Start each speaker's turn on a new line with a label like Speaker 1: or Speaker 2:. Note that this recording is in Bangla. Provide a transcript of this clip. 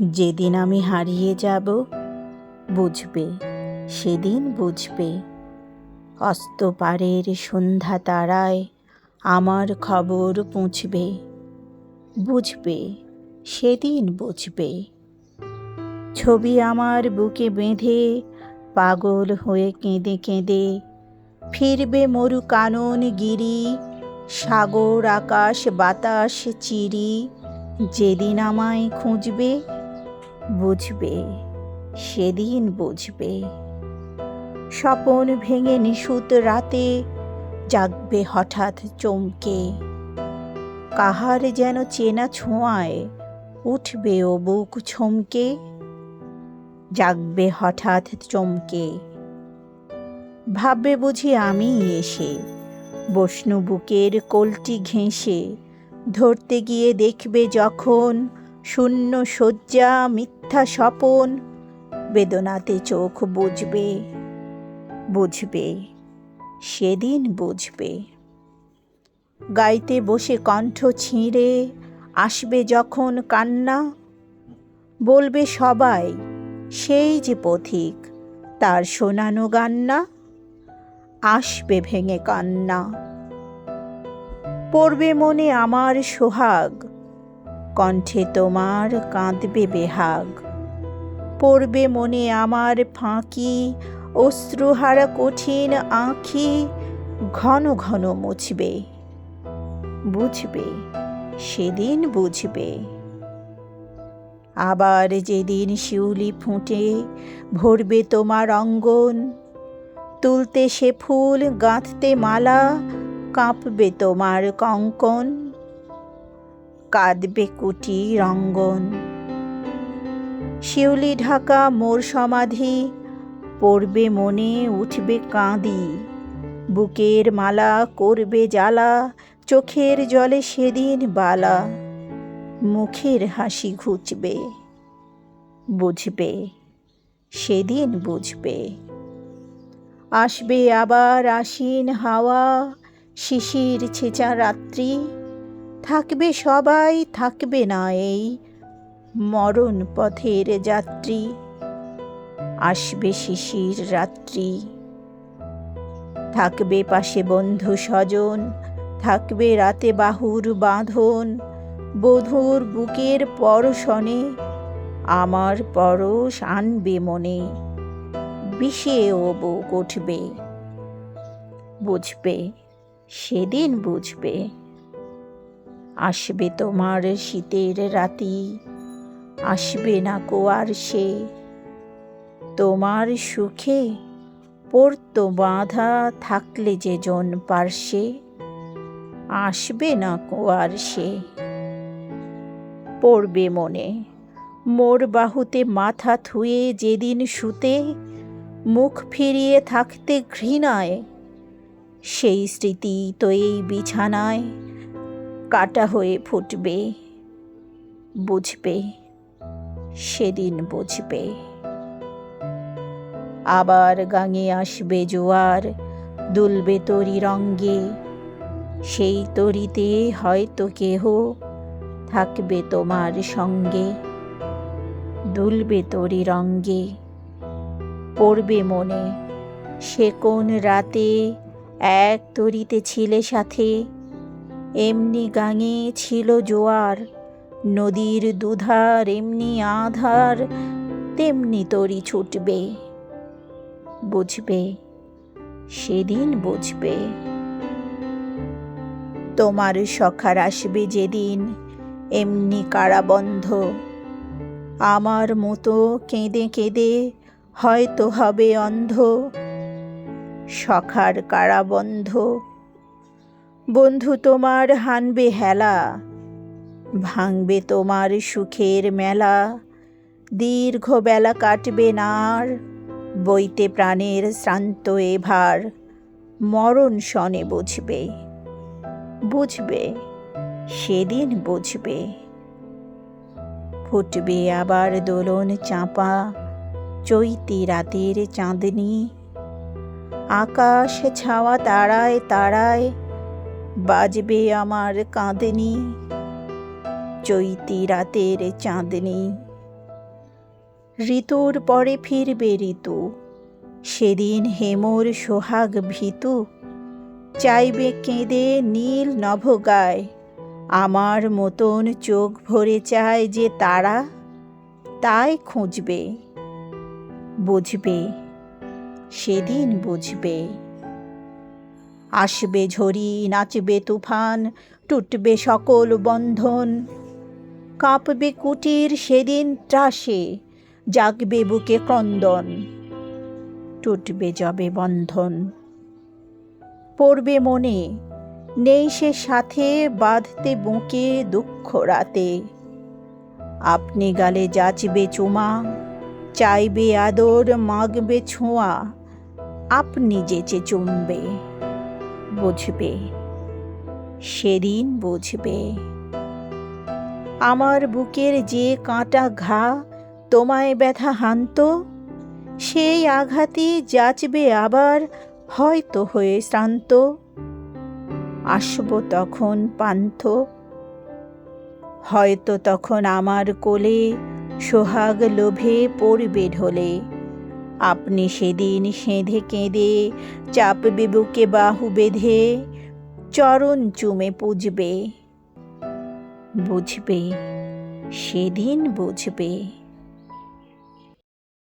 Speaker 1: যেদিন আমি হারিয়ে যাব বুঝবে, সেদিন বুঝবে। অস্তপারের সন্ধ্যা তারায় আমার খবর পৌঁছবে, বুঝবে, সেদিন বুঝবে। ছবি আমার বুকে বেঁধে পাগল হয়ে কেঁদে কেঁদে ফিরবে মরু কানন গিরি, সাগর আকাশ বাতাস চিরি। যেদিন আমায় খুঁজবে বুঝবে, সেদিন বুঝবে। স্বপন ভেঙে নিশুত রাতে জাগবে হঠাৎ চমকে, কাহার যেন চেনা ছোঁয়ায় উঠবে ও বুক ছমকে। জাগবে হঠাৎ চমকে, ভাববে বুঝি আমি এসে বসনু বুকের কলটি ঘেঁষে। ধরতে গিয়ে দেখবে যখন শূন্য শয্যা মিথ্যা স্বপন। বেদনাতে চোখ বুঝবে, বুঝবে, সেদিন বুঝবে। গাইতে বসে কণ্ঠ ছিঁড়ে আসবে যখন কান্না, বলবে সবাই সেই যে পথিক, তার শোনানো গান না। আসবে ভেঙে কান্না, পড়বে মনে আমার সোহাগ, কণ্ঠে তোমার কাঁদবে বেহাগ। পড়বে মনে আমার ফাঁকি, অশ্রুহারা কঠিন আঁখি ঘন ঘন মুছবে, বুঝবে, সেদিন বুঝবে। আবার যেদিন শিউলি ফুটে ভরবে তোমার অঙ্গন, তুলতে সে ফুল গাঁথতে মালা কাঁপবে তোমার কঙ্কন। কাঁদবে কুটির অঙ্গন, শিউলি ঢাকা মোর সমাধি, পড়বে মনে উঠবে কাঁদি। বুকের মালা করবে জ্বালা, চোখের জলে সেদিন বালা। মুখের হাসি ঘুচবে, বুঝবে, সেদিন বুঝবে। আসবে আবার আশ্বিন হাওয়া, শিশির ছেঁচা রাত্রি। থাকবে সবাই, থাকবে না এই মরণ পথের যাত্রী। আসবে শিশির রাত্রি, থাকবে পাশে বন্ধু স্বজন, থাকবে রাতে বাহুর বাঁধন। বধূর বুকের পরশনে আমার পরশ আনবে মনে, বিষে ও বুক উঠবে, বুঝবে, সেদিন বুঝবে। আসবে তোমার শীতের রাতি, আসবে না কোয়ার সে। তোমার সুখে পড়তো বাঁধা থাকলে যে জন পার্শ্বে। আসবে না কোয়ার সে, পড়বে মনে মোর বাহুতে মাথা থুয়ে যেদিন শুতে মুখ ফিরিয়ে থাকতে ঘৃণায়। সেই স্মৃতি তো এই বিছানায় কাটা হয়ে ফুটবে, বুঝবে, সেদিন বুঝবে। আবার গাঙে আসবে জোয়ার, দুলবে তরি রঙ্গে। সেই তরিতে হয়তো কেহ থাকবে তোমার সঙ্গে। দুলবে তরি রঙ্গে, পড়বে মনে সে কোন রাতে এক তরিতে ছিলে সাথে। এমনি গাঙে ছিল জোয়ার, নদীর দুধার এমনি আধার, তেমনি তরি ছুটবে, বুঝবে, সেদিন বুঝবে। তোমার সখার আসবে যেদিন এমনি কারাবন্ধ, আমার মতো কেঁদে কেঁদে হয়তো হবে অন্ধ। সখার কারাবন্ধ, বন্ধু তোমার হানবে হেলা, ভাঙবে তোমার সুখের মেলা। দীর্ঘ বেলা কাটবে না আর, বইতে প্রাণের শ্রান্ত এ ভার। মরণ শনে বুঝবে, বুঝবে, সেদিন বুঝবে। ফুটবে আবার দোলন চাঁপা, চৈতি রাতের চাঁদনি। আকাশ ছাওয়া তারায় তারায় বাজবে আমার কাঁদনি। চৈতি রাতের চাঁদনি। ঋতুর পরে ফিরবে ঋতু, সেদিন হেমর সোহাগ ভীতু, চাইবে কেঁদে নীল নভগায়, আমার মতন চোখ ভরে চায় যে তারা, তাই খুঁজবে, বুঝবে, সেদিন বুঝবে। আসবে ঝড়ি, নাচবে তুফান, টুটবে সকল বন্ধন, কাঁপবে কুটির সেদিন ত্রাসে, জাগবে বুকে ক্রন্দন, টুটবে যবে বন্ধন। পড়বে মনে, নেই সে সাথে বাঁধতে বুকে দুঃখ রাতে, আপনি গালে যাচবে চুমা, চাইবে আদর মাগবে ছোঁয়া, আপনি যেচে চুমবে, বুঝবে, সেদিন বুঝবে। আমার বুকের যে কাঁটা ঘা তোমায় ব্যথা হানত, সেই আঘাতই যাচবে আবার হয়তো হয়ে শ্রান্ত, আসব তখন পান্থ, হয়তো তখন আমার কোলে সোহাগ লোভে পড়বে ঢলে, আপনি সেদিন সেঁধে কেঁদে চাপবে বুকে বাহু বেঁধে, চরণ চুমে পুজবে, বুঝবে, সেদিন বুঝবে।